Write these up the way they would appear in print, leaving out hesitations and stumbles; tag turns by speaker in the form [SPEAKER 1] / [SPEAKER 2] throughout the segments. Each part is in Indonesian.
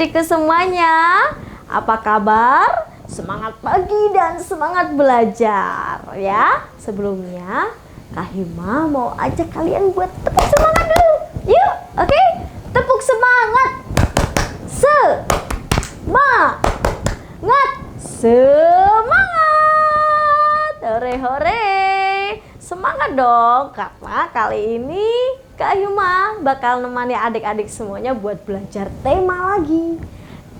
[SPEAKER 1] adik-adikku semuanya. Apa kabar? Semangat pagi dan semangat belajar ya. Sebelumnya Kak Hima mau ajak kalian buat tepuk semangat dulu. Yuk, oke? Tepuk semangat. Semangat. Hore hore. Semangat dong, karena kali ini Kak Hima bakal nemani adik-adik semuanya buat belajar tema lagi.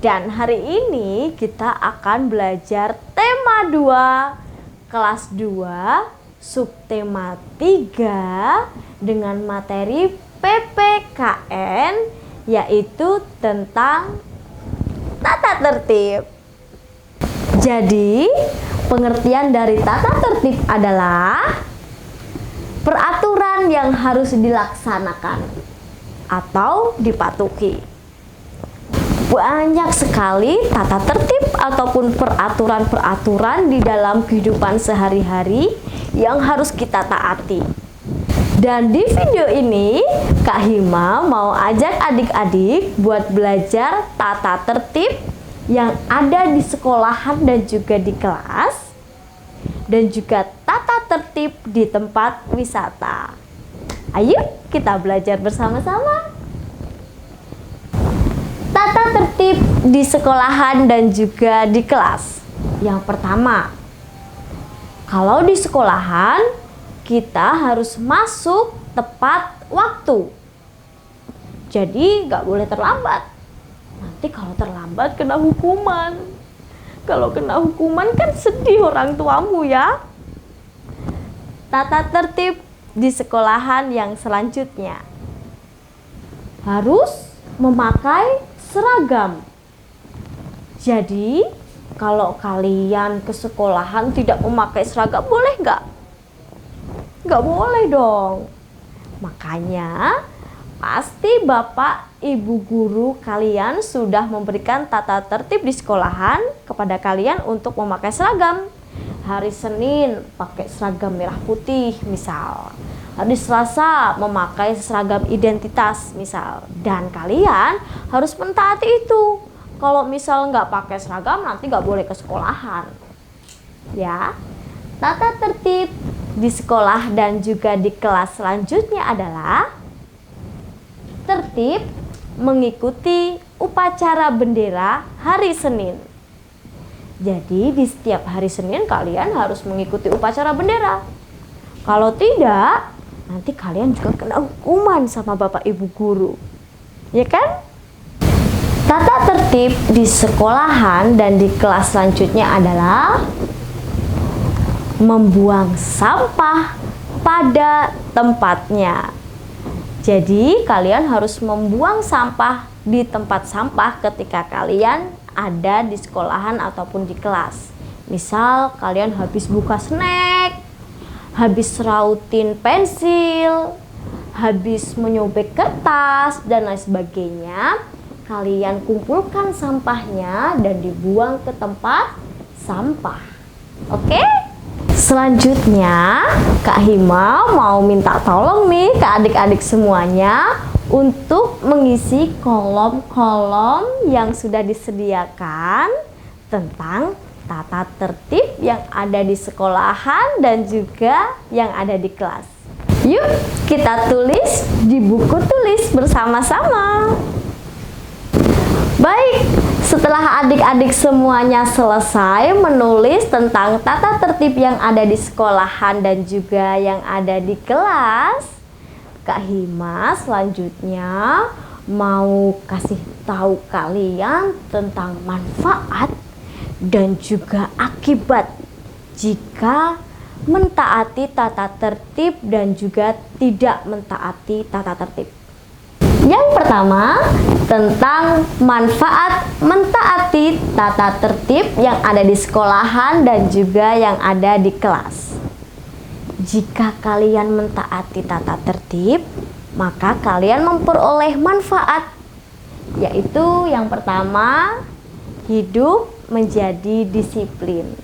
[SPEAKER 1] Dan hari ini kita akan belajar tema 2, kelas 2, subtema 3 dengan materi PPKN, yaitu tentang tata tertib. Jadi, pengertian dari tata tertib adalah peraturan yang harus dilaksanakan atau dipatuhi. Banyak sekali tata tertib ataupun peraturan-peraturan di dalam kehidupan sehari-hari yang harus kita taati. Dan di video ini, Kak Hima mau ajak adik-adik buat belajar tata tertib yang ada di sekolahan dan juga di kelas, dan juga tata tertib di tempat wisata. Ayo kita belajar bersama-sama. Tata tertib di sekolahan dan juga di kelas. Yang pertama, kalau di sekolahan kita harus masuk tepat waktu. Jadi gak boleh terlambat. Nanti kalau terlambat kena hukuman. Kalau kena hukuman kan sedih orang tuamu ya. Tata tertib di sekolahan yang selanjutnya, harus memakai seragam. Jadi kalau kalian ke sekolahan tidak memakai seragam, boleh nggak? Nggak boleh dong. Makanya pasti Bapak Ibu guru kalian sudah memberikan tata tertib di sekolahan kepada kalian untuk memakai seragam. Hari Senin pakai seragam merah putih misal. Hari Selasa memakai seragam identitas misal. Dan kalian harus mentaati itu. Kalau misal nggak pakai seragam nanti nggak boleh ke sekolahan. Ya, tata tertib di sekolah dan juga di kelas selanjutnya adalah tertib mengikuti upacara bendera hari Senin. Jadi di setiap hari Senin kalian harus mengikuti upacara bendera. Kalau tidak, nanti kalian juga kena hukuman sama Bapak Ibu guru. Ya kan? Tata tertib di sekolahan dan di kelas selanjutnya adalah membuang sampah pada tempatnya. Jadi kalian harus membuang sampah di tempat sampah ketika kalian ada di sekolahan ataupun di kelas. Misal kalian habis buka snack, habis rautin pensil, habis menyobek kertas dan lain sebagainya, kalian kumpulkan sampahnya dan dibuang ke tempat sampah. Oke? Selanjutnya, Kak Hima mau minta tolong nih ke adik-adik semuanya untuk mengisi kolom-kolom yang sudah disediakan tentang tata tertib yang ada di sekolahan dan juga yang ada di kelas. Yuk, kita tulis di buku tulis bersama-sama. Baik, setelah adik-adik semuanya selesai menulis tentang tata tertib yang ada di sekolahan dan juga yang ada di kelas, Kak Hima selanjutnya mau kasih tahu kalian tentang manfaat dan juga akibat jika mentaati tata tertib dan juga tidak mentaati tata tertib. Yang pertama, tentang manfaat mentaati tata tertib yang ada di sekolahan dan juga yang ada di kelas. Jika kalian mentaati tata tertib, maka kalian memperoleh manfaat, yaitu yang pertama, hidup menjadi disiplin.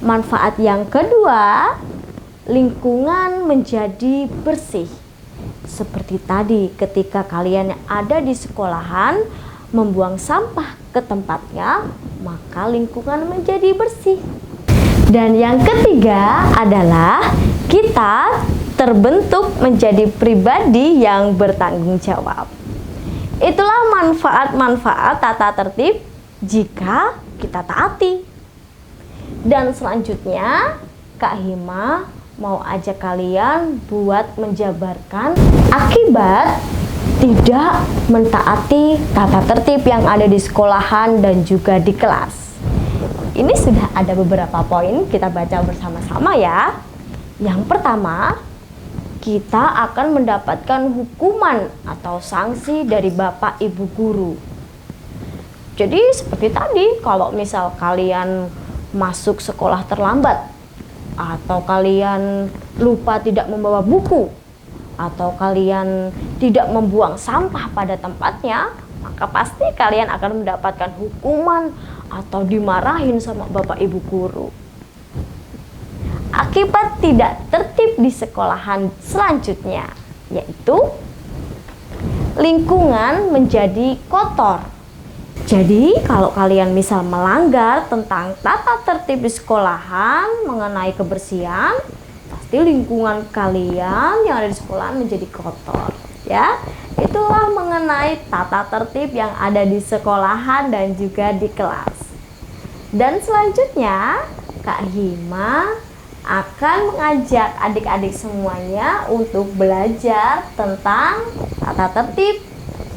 [SPEAKER 1] Manfaat yang kedua, lingkungan menjadi bersih. Seperti tadi ketika kalian ada di sekolahan, membuang sampah ke tempatnya, maka lingkungan menjadi bersih. Dan yang ketiga adalah kita terbentuk menjadi pribadi yang bertanggung jawab. Itulah manfaat-manfaat tata tertib jika kita taati. Dan selanjutnya, Kak Hima mau ajak kalian buat menjabarkan akibat tidak mentaati tata tertib yang ada di sekolahan dan juga di kelas. Ini sudah ada beberapa poin, kita baca bersama-sama ya. Yang pertama, kita akan mendapatkan hukuman atau sanksi dari Bapak Ibu guru. Jadi seperti tadi, kalau misal kalian masuk sekolah terlambat, atau kalian lupa tidak membawa buku, atau kalian tidak membuang sampah pada tempatnya, maka pasti kalian akan mendapatkan hukuman atau dimarahin sama Bapak Ibu guru. Akibat tidak tertib di sekolahan selanjutnya, yaitu lingkungan menjadi kotor. Jadi kalau kalian misal melanggar tentang tata tertib di sekolahan mengenai kebersihan, pasti lingkungan kalian yang ada di sekolahan menjadi kotor, ya. Itulah mengenai tata tertib yang ada di sekolahan dan juga di kelas. Dan selanjutnya, Kak Hima akan mengajak adik-adik semuanya untuk belajar tentang tata tertib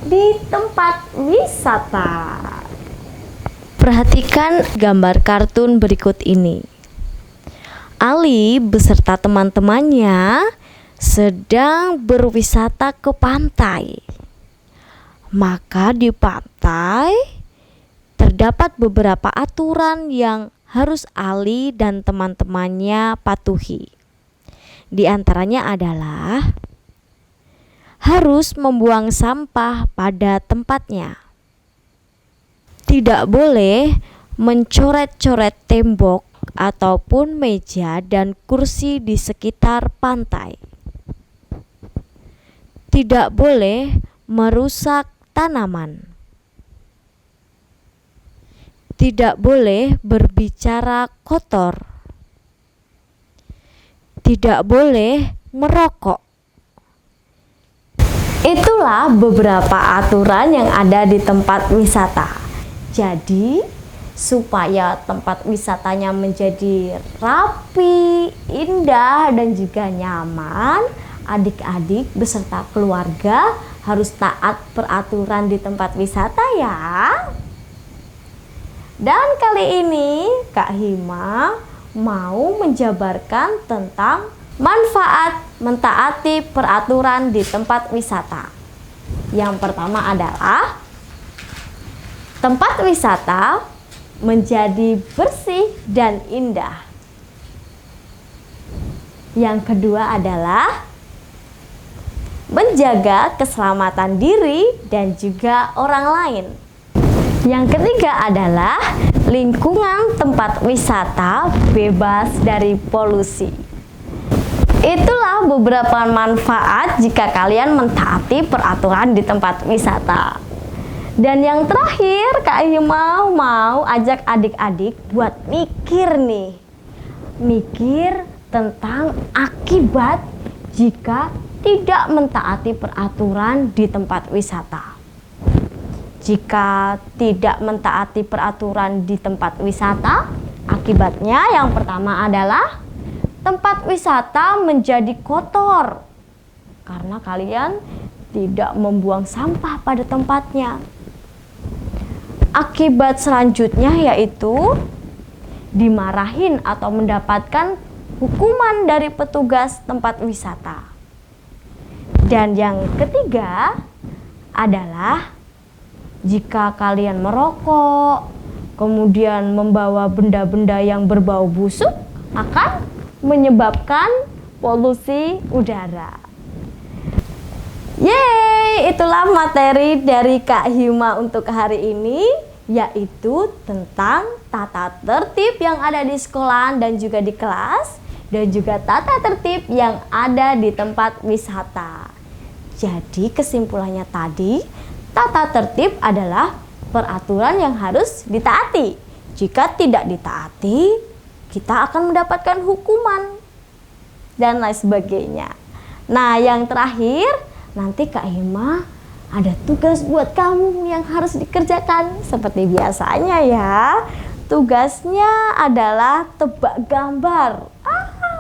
[SPEAKER 1] di tempat wisata. Perhatikan gambar kartun berikut ini. Ali beserta teman-temannya sedang berwisata ke pantai. Maka di pantai terdapat beberapa aturan yang harus Ali dan teman-temannya patuhi. Di antaranya adalah harus membuang sampah pada tempatnya. Tidak boleh mencoret-coret tembok ataupun meja dan kursi di sekitar pantai. Tidak boleh merusak tanaman. Tidak boleh berbicara kotor. Tidak boleh merokok. Itulah beberapa aturan yang ada di tempat wisata. Jadi, supaya tempat wisatanya menjadi rapi, indah, dan juga nyaman, adik-adik beserta keluarga harus taat peraturan di tempat wisata ya. Dan kali ini Kak Hima mau menjabarkan tentang manfaat mentaati peraturan di tempat wisata. Yang pertama adalah tempat wisata menjadi bersih dan indah. Yang kedua adalah menjaga keselamatan diri dan juga orang lain. Yang ketiga adalah lingkungan tempat wisata bebas dari polusi. Itulah beberapa manfaat jika kalian mentaati peraturan di tempat wisata. Dan yang terakhir, Kak Hima mau ajak adik-adik buat mikir nih. Mikir tentang akibat jika tidak mentaati peraturan di tempat wisata. Jika tidak mentaati peraturan di tempat wisata, akibatnya yang pertama adalah tempat wisata menjadi kotor karena kalian tidak membuang sampah pada tempatnya. Akibat selanjutnya yaitu dimarahin atau mendapatkan hukuman dari petugas tempat wisata. Dan yang ketiga adalah jika kalian merokok, kemudian membawa benda-benda yang berbau busuk, akan menyebabkan polusi udara. Yeay, itulah materi dari Kak Hima untuk hari ini, yaitu tentang tata tertib yang ada di sekolah dan juga di kelas, dan juga tata tertib yang ada di tempat wisata. Jadi kesimpulannya tadi, tata tertib adalah peraturan yang harus ditaati. Jika tidak ditaati, kita akan mendapatkan hukuman dan lain sebagainya. Nah, yang terakhir, nanti Kak Hima ada tugas buat kamu yang harus dikerjakan. Seperti biasanya ya, tugasnya adalah tebak gambar.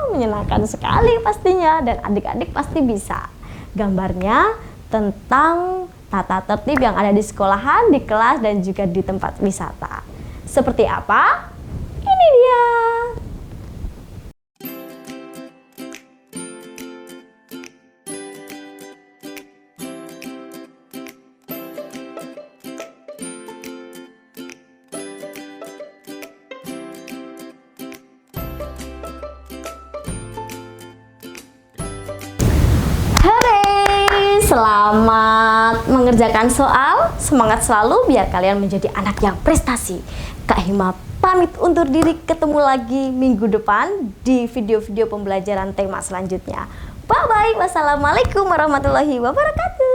[SPEAKER 1] Menyenangkan sekali pastinya, dan adik-adik pasti bisa. Gambarnya tentang tata tertib yang ada di sekolahan, di kelas, dan juga di tempat wisata. Seperti apa? Ini dia. Selamat mengerjakan soal, semangat selalu biar kalian menjadi anak yang prestasi. Kak Hima pamit undur diri, ketemu lagi minggu depan di video-video pembelajaran tema selanjutnya. Bye-bye, wassalamualaikum warahmatullahi wabarakatuh.